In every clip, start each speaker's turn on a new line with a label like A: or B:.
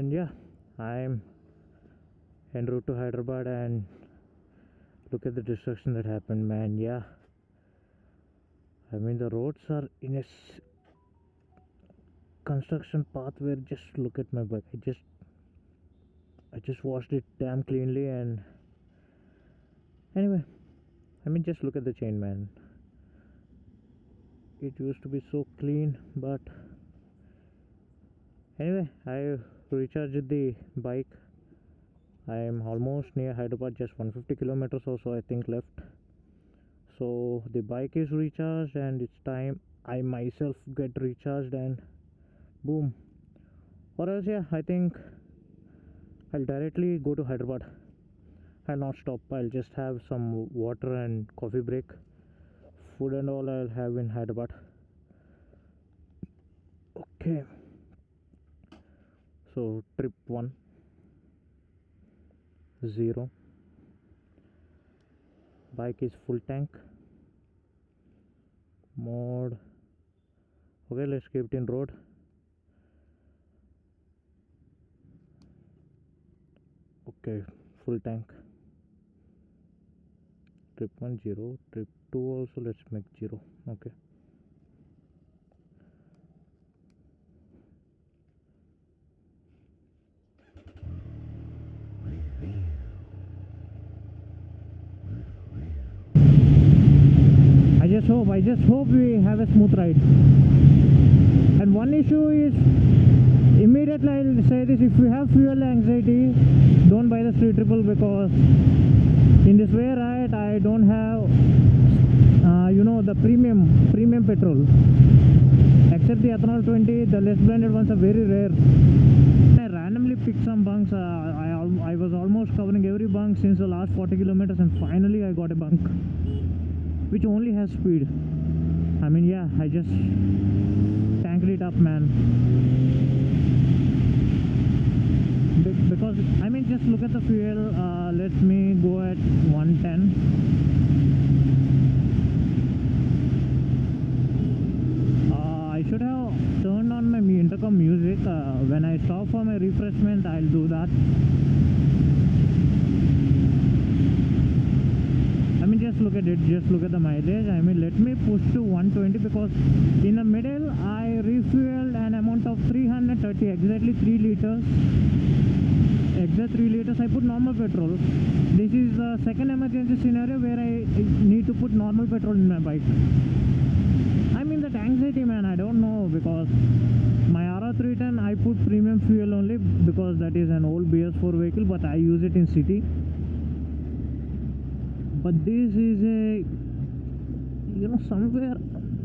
A: And yeah, I'm en route to Hyderabad, and look at the destruction that happened, man. Yeah, I mean, the roads are in a construction path where just look at my bike. I just washed it damn cleanly, and anyway, I mean, just look at the chain, man. It used to be so clean, but anyway, I recharged the bike. I am almost near Hyderabad, just 150 kilometers or so, I think, left. So the bike is recharged, and it's time I myself get recharged, and boom. Or else, yeah, I think I'll directly go to Hyderabad. I'll not stop. I'll just have some water and coffee break. Food and all I'll have in Hyderabad. Okay. So trip 1, 0. Bike is full tank. Mode. Okay, let's keep it in road. Okay, full tank. Trip 1, 0. Trip 2 also let's make 0. Okay. I just hope we have a smooth ride. And one issue is, immediately I'll say this: if you have fuel anxiety, don't buy the street triple, because in this way, right, I don't have the premium petrol. Except the ethanol 20, the less blended ones are very rare. I randomly picked some bunks. I was almost covering every bunk since the last 40 kilometers, and finally I got a bunk which only has speed. I mean, yeah, I just tanked it up, man. Because I mean, just look at the fuel. Let me go at 110. I should have turned on my intercom music. When I stop for my refreshment, I'll do that. I mean, just look at it, just look at the mileage. I mean, let me push to 120, because in the middle I refueled an amount of 330, exactly 3 liters. Exact 3 liters. I put normal petrol. This is the second emergency scenario where I need to put normal petrol in my bike. I mean, that anxiety, man, I don't know, because my RR310 I put premium fuel only, because that is an old BS4 vehicle, but I use it in city. But this is a, somewhere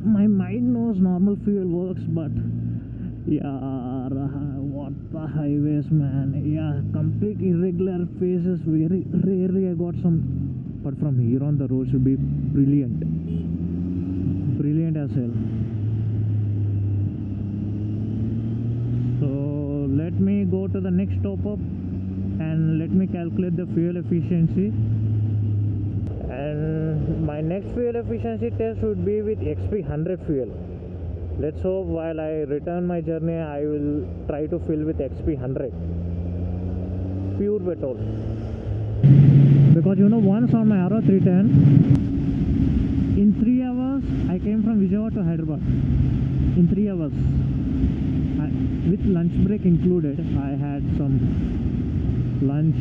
A: my mind knows normal fuel works, but yeah, what the highways, man. Yeah, complete irregular phases. Very rarely I got some, but from here on the road should be brilliant as hell. So let me go to the next top up and let me calculate the fuel efficiency. And my next fuel efficiency test would be with XP100 fuel. Let's hope while I return my journey, I will try to fill with XP100 pure petrol. Because once on my RR310, in 3 hours I came from Vijayawada to Hyderabad. In 3 hours, with lunch break included. I had some lunch,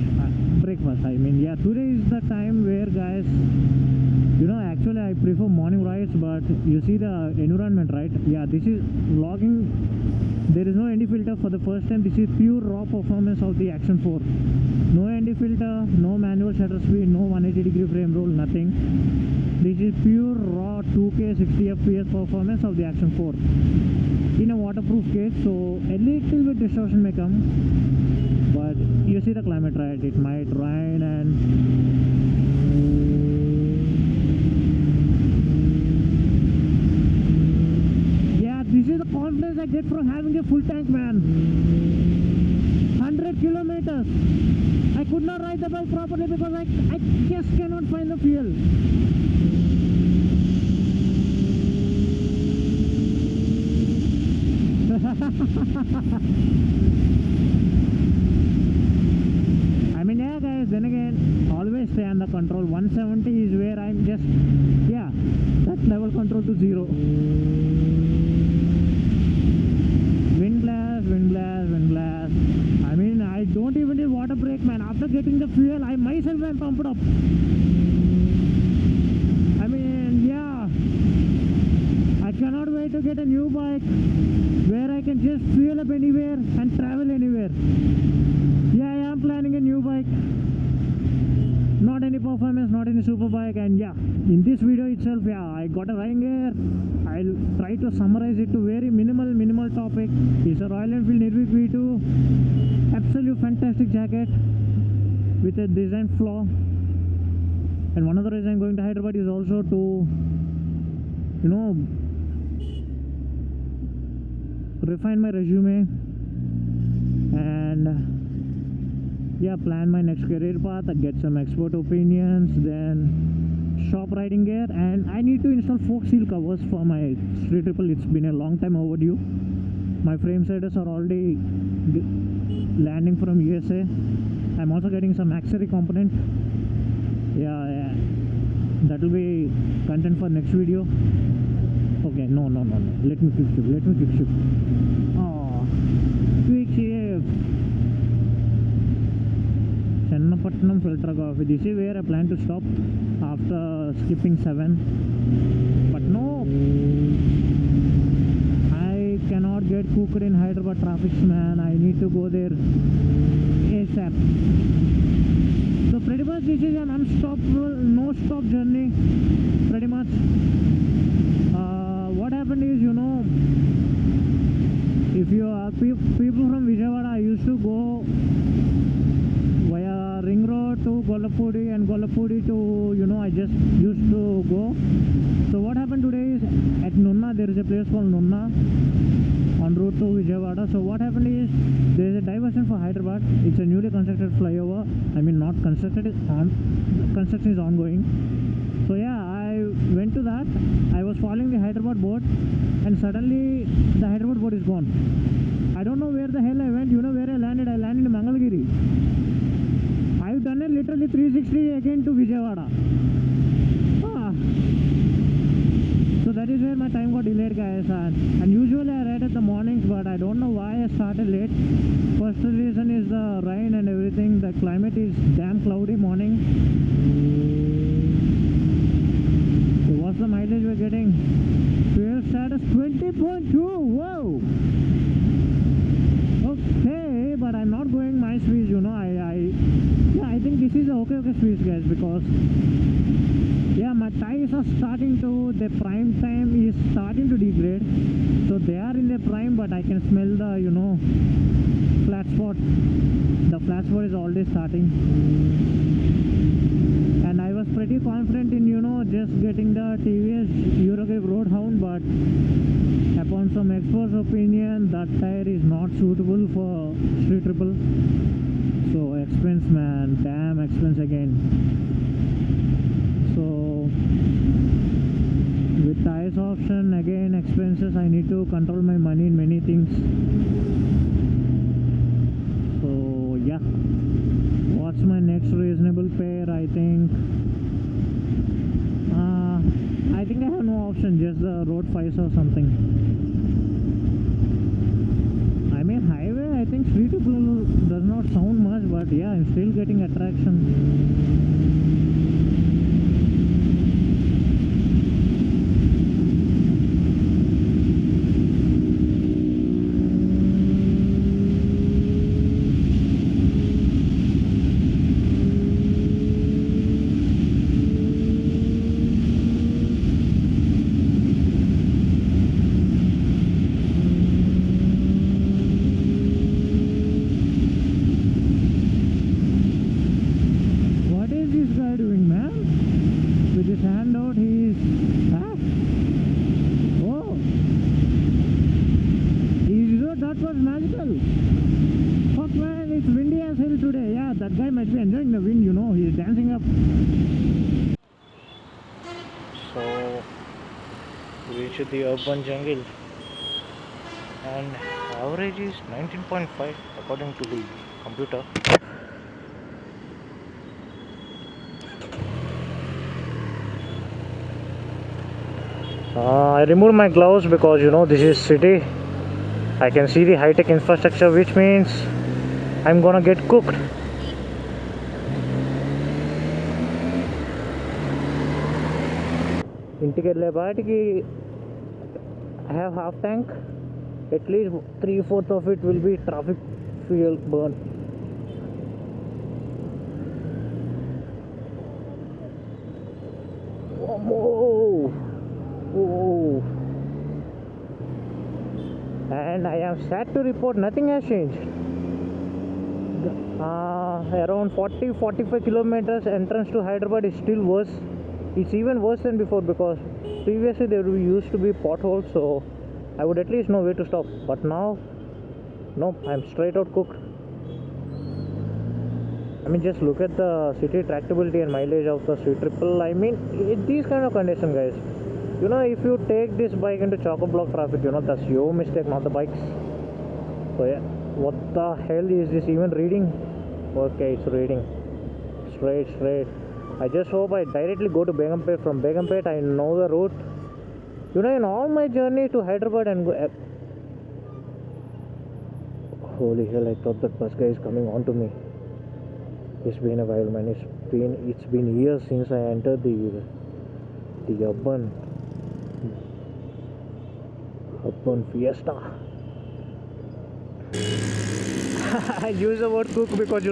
A: breakfast. I mean, yeah, today is the time where, guys, actually I prefer morning rides, but you see the environment, right? Yeah, this is vlogging. There is no ND filter for the first time. This is pure raw performance of the Action 4. No ND filter, no manual shutter speed, no 180-degree frame roll, nothing. This is pure raw 2K 60 FPS performance of the Action 4 in a waterproof case. So a little bit distortion may come, but you see the climate, right? It might rain, and yeah, this is the confidence I get from having a full tank, man. 100 kilometers. I could not ride the bike properly because I just cannot find the fuel. control. 170 is where I'm just, yeah, that level control to 0. Wind blast, wind blast, wind blast. I mean, I don't even need water brake, man. After getting the fuel, I myself am pumped up. I mean, yeah, I cannot wait to get a new bike where I can just fuel up anywhere and travel anywhere. Yeah, I am planning a new bike. Not any performance, not any super bike. And yeah, in this video itself, yeah, I got a riding gear. I'll try to summarize it to very minimal topic. It's a Royal Enfield Nirvik V2. Absolute fantastic jacket with a design flaw. And one of the reasons I'm going to Hyderabad is also to, you know, refine my resume and yeah, plan my next career path, get some expert opinions, then shop riding gear. And I need to install fork seal covers for my Street Triple. It's been a long time overdue. My frame shaders are already landing from USA. I'm also getting some accessory component. Yeah, that will be content for next video. Okay, no, let me quick shift. Oh, quick shift. Chennapatnam Filter Coffee. This is where I plan to stop after skipping 7. But no, I cannot get cooked in Hyderabad traffic, man. I need to go there ASAP. So pretty much this is an unstoppable, no-stop journey. Pretty much. What happened is, you know, if you are people from Vijayawada, I used to go via Ring Road to Gollapudi and Gollapudi to, you know, I just used to go. So what happened today is at Nunna, there is a place called Nunna on route to Vijayawada. So what happened is there is a diversion for Hyderabad. It's a newly constructed flyover. I mean, not constructed, construction is ongoing. So yeah, I went to that. I was following the Hyderabad board and suddenly the Hyderabad board is gone. I don't know where the hell I went. You know where I landed? I landed in Mangalagiri. I've done it literally 360 again to Vijayawada. So that is where my time got delayed, guys. And usually I ride at the mornings, but I don't know why I started late. First reason is the rain and everything. The climate is damn cloudy morning. So what's the mileage we're getting? Fuel status 20.2. Whoa. Okay, but I'm not going my speed, you know. I think this is a okay speed, guys, because yeah, my tires are starting to, the prime time is starting to degrade. So they are in their prime, but I can smell the, you know, flat spot. The flat spot is already starting. And I was pretty confident in, you know, just getting the TVS Eurogrip Roadhound, but upon some expert's opinion, that tire is not suitable for Street Triple. So expense, man, damn expense again. So with tires option, again expenses, I need to control my money in many things. So yeah, what's my next reasonable pair? I think I have no option, just the road 5s or something. I mean highway, I think Street Triple does not sound much, but yeah, I'm still getting attraction. That guy might be enjoying the wind, you know, he's dancing up. So we reached the urban jungle and average is 19.5 according to the computer. I removed my gloves because this is city. I can see the high-tech infrastructure, which means I'm gonna get cooked. ఇంటికి వెళ్ళే పాటికి I have half tank. At least 3/4 of it will be traffic fuel burn. Whoa. Whoa. And I am sad to report nothing has changed. Around 40-45 kilometers entrance to Hyderabad is still worse. It's even worse than before because previously there used to be potholes, so I would at least know where to stop. But now, nope, I'm straight out cooked. I mean, just look at the city tractability and mileage of the C-Triple. I mean, these kind of conditions, guys. If you take this bike into chock-a-block traffic, that's your mistake, not the bike's. So yeah, what the hell is this even reading? Okay, it's reading. Straight. I just hope I directly go to Begumpet. From Begumpet, I know the route. In all my journey to Hyderabad and go... Holy hell, I thought that bus guy is coming on to me. It's been a while, man. It's been years since I entered the urban fiesta. I use the word cook because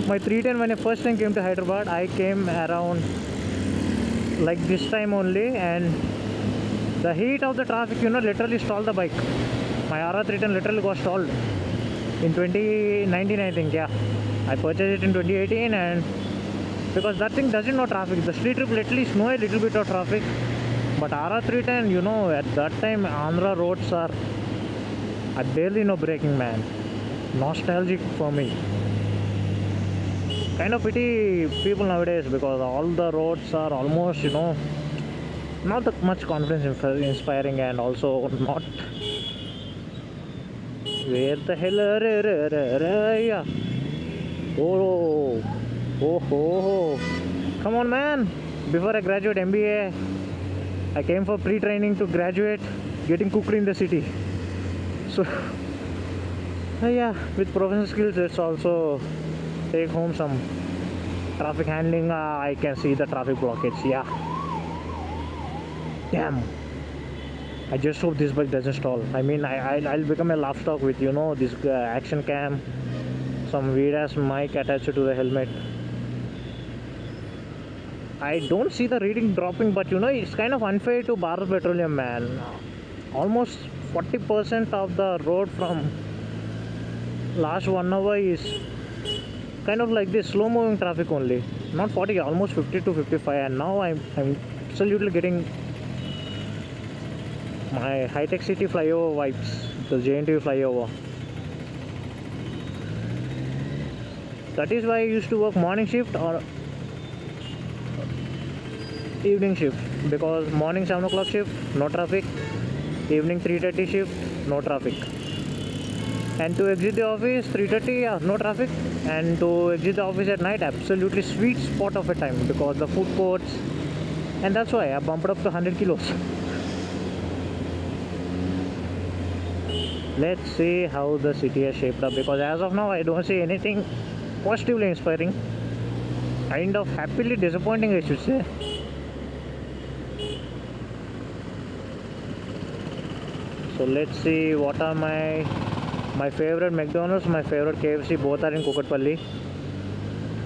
A: my 310 when I first time came to Hyderabad, I came around like this time only, and the heat of the traffic literally stalled the bike. My RR310 literally got stalled in 2019, I think. Yeah, I purchased it in 2018, and because that thing doesn't know traffic, the C-Triple at least know a little bit of traffic, but RR310, at that time Andhra roads are, I barely know braking, man. Nostalgic for me. Kind of pity people nowadays because all the roads are almost not that much confidence inspiring, and also not where the hell yeah. Oh, come on, man. Before I graduate MBA, I came for pre-training to graduate, getting cooked in the city. So yeah, with professional skills, let's also take home some traffic handling. I can see the traffic blockage. Yeah, damn. I just hope this bike doesn't stall. I mean, I'll become a laugh stock with this action cam, some weird ass mic attached to the helmet. I don't see the reading dropping, but it's kind of unfair to Bharat Petroleum, man. Almost 40% of the road from last 1 hour is kind of like this slow moving traffic only. Not 40, almost 50 to 55, and now I'm absolutely getting my high-tech city flyover vibes, the JNTU flyover. That is why I used to work morning shift or evening shift, because morning 7 o'clock shift, no traffic, evening 3:30 shift, no traffic, and to exit the office 3:30, yeah, no traffic, and to exit the office at night, absolutely sweet spot of a time because the food courts, and that's why I bumped up to 100 kilos. Let's see how the city has shaped up, because as of now I don't see anything positively inspiring. Kind of happily disappointing, I should say. So let's see what are my favorite McDonald's, my favorite KFC, both are in Kukatpalli.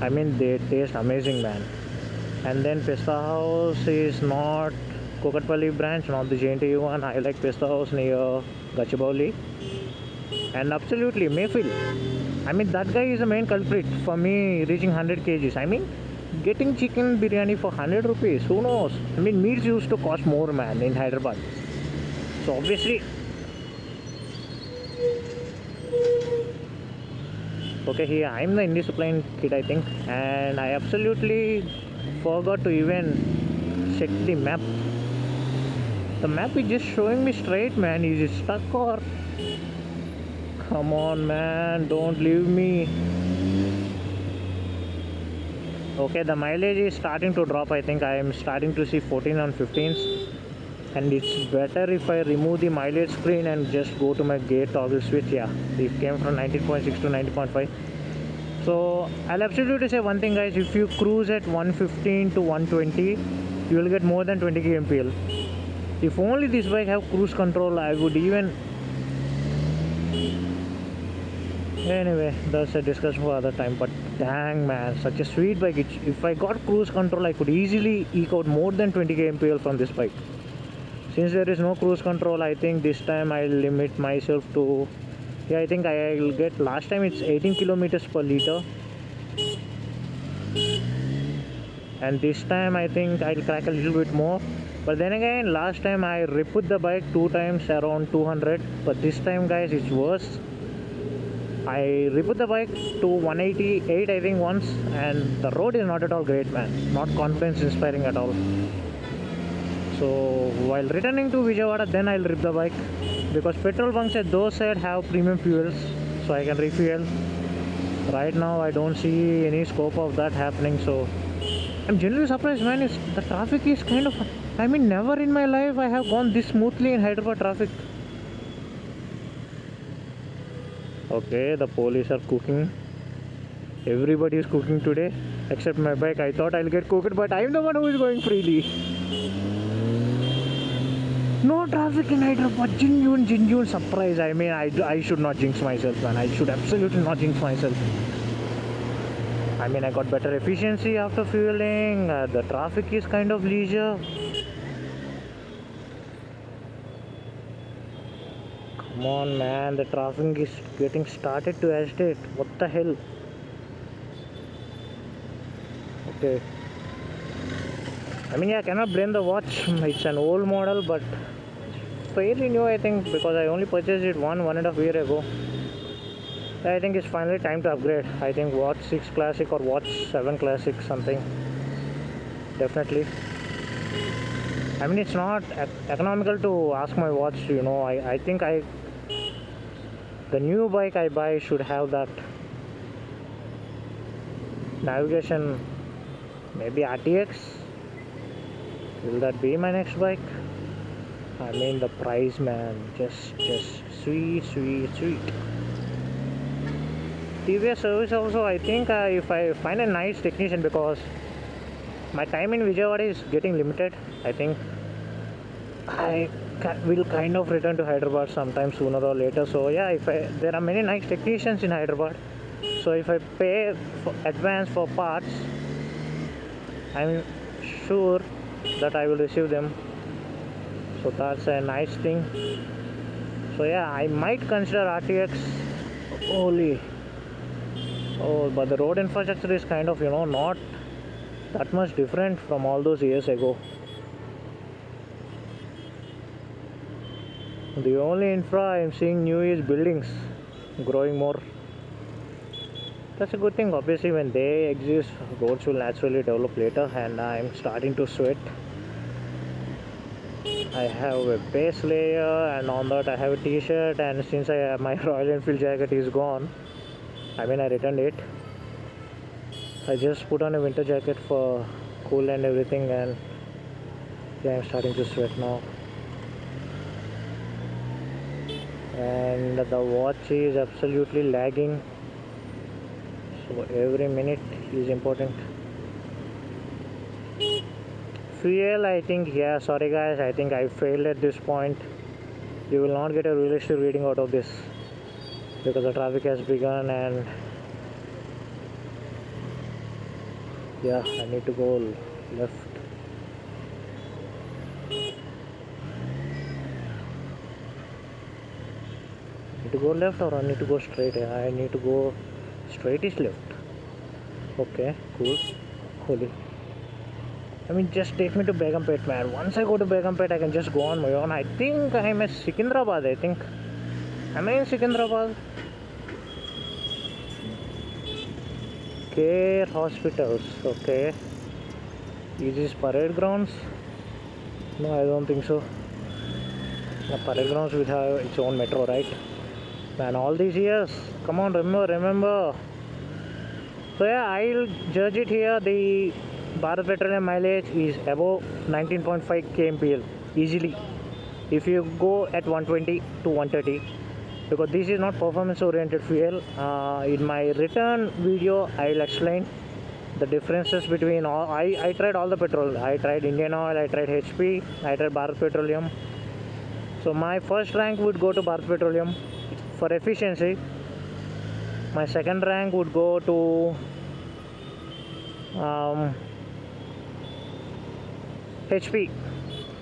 A: I mean, they taste amazing, man. And then Pista House is not Kukatpalli branch, not the JNTU one. I like Pista House near Gachibowli. And absolutely Mayfield. I mean, that guy is the main culprit for me reaching 100 kgs. I mean, getting chicken biryani for 100 rupees, who knows? I mean, meats used to cost more, man, in Hyderabad. So obviously, okay, here I'm the indisciplined kid, I think, and I absolutely forgot to even check the map. The map is just showing me straight, man. Is it stuck or? Come on, man, don't leave me. Okay, the mileage is starting to drop. I think I am starting to see 14 on 15s. and it's better if I remove the mileage screen and just go to my gear toggle switch. Yeah, it came from 19.6 to 19.5. So I'll absolutely say one thing, guys: if you cruise at 115 to 120, you will get more than 20 kmpl. If only this bike have cruise control, I would even... Anyway, that's a discussion for other time. But dang man, such a sweet bike. If I got cruise control, I could easily eke out more than 20 kmpl from this bike. Since there is no cruise control, I think this time I'll limit myself to... Yeah, I think I'll get... Last time it's 18 kilometers per liter. And this time I think I'll crack a little bit more. But then again, last time I ripped the bike 2 times around 200. But this time, guys, it's worse. I ripped the bike to 188, I think, once. And the road is not at all great, man. Not confidence inspiring at all. So while returning to Vijayawada, then I'll rip the bike. Because petrol bunks at those side have premium fuels. So I can refuel. Right now, I don't see any scope of that happening. So I'm genuinely surprised, man. The traffic is kind of... I mean, never in my life I have gone this smoothly in Hyderabad traffic. Okay, the police are cooking. Everybody is cooking today, except my bike. I thought I'll get cooked, but I'm the one who is going freely. No traffic in Hyderabad. Genuine surprise. I mean, I should not jinx myself, man. I should absolutely not jinx myself. I mean, I got better efficiency after fueling. The traffic is kind of leisure. Come on, man. The traffic is getting started to agitate. What the hell? Okay. I mean, yeah, I cannot blame the watch. It's an old model, but fairly new, I think, because I only purchased it one and a half year ago. I think it's finally time to upgrade. I think Watch 6 Classic or Watch 7 Classic, something. Definitely. I mean, it's not economical to ask my watch, you know. I think the new bike I buy should have that navigation. Maybe RTX. Will that be my next bike? I mean, the price, man, just sweet. TVS service also, I think if I find a nice technician, because my time in Vijayawada is getting limited, I think I will kind of return to Hyderabad sometime sooner or later. So yeah, there are many nice technicians in Hyderabad. So if I pay for advance for parts, I'm sure that I will receive them. So that's a nice thing. So yeah, I might consider RTX only. Oh, but the road infrastructure is kind of, you know, not that much different from all those years ago. The only infra I'm seeing new is buildings growing more. That's a good thing. Obviously, when they exist, roads will naturally develop later, and I'm starting to sweat. I have a base layer, and on that I have a t-shirt, and since my Royal Enfield jacket is gone, I mean, I returned it. I just put on a winter jacket for cool and everything, and yeah, I'm starting to sweat now. And the watch is absolutely lagging, so every minute is important. Fuel, I think, yeah, sorry guys, I think I failed at this point. You will not get a realistic reading out of this because the traffic has begun, and yeah, I need to go left. Need to go left or I need to go straight? I need to go straight is left. Okay, cool. Holy. I mean, just take me to Begumpet, man. Once I go to Begumpet, I can just go on my own. I think I'm at Secunderabad, I think. Am I in Secunderabad? Care Hospitals, okay. Is this Parade Grounds? No, I don't think so. The Parade Grounds will have its own metro, right? Man, all these years. Come on, remember. So yeah, I'll judge it here. The Bharat Petroleum mileage is above 19.5 kmpl. easily if you go at 120 to 130, because this is not performance oriented fuel. In my return video I'll explain the differences between all. I tried all the petrol. I tried Indian Oil, I tried HP, I tried Bharat Petroleum. So my first rank would go to Bharat Petroleum for efficiency. My second rank would go to HP,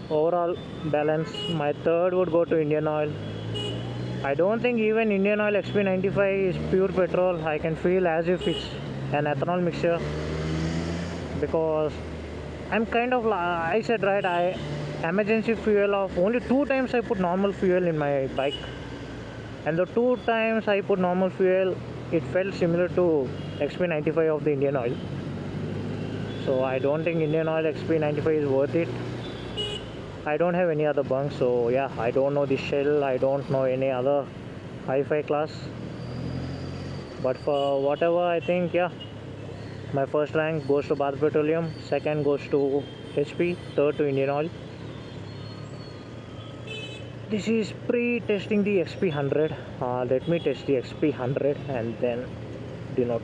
A: overall balance. My third would go to Indian Oil. I don't think even Indian Oil XP95 is pure petrol. I can feel as if it's an ethanol mixture, because I'm kind of, I said right, I emergency fuel of only 2 times I put normal fuel in my bike, and the 2 times I put normal fuel it felt similar to XP95 of the Indian Oil. So I don't think Indian Oil XP95 is worth it. I don't have any other bunk, so yeah, I don't know the Shell, I don't know any other hi-fi class, but for whatever, I think, yeah, my first rank goes to Bharat Petroleum, second goes to HP, third to Indian Oil. This is pre-testing the XP100. Let me test the XP100 and then denote.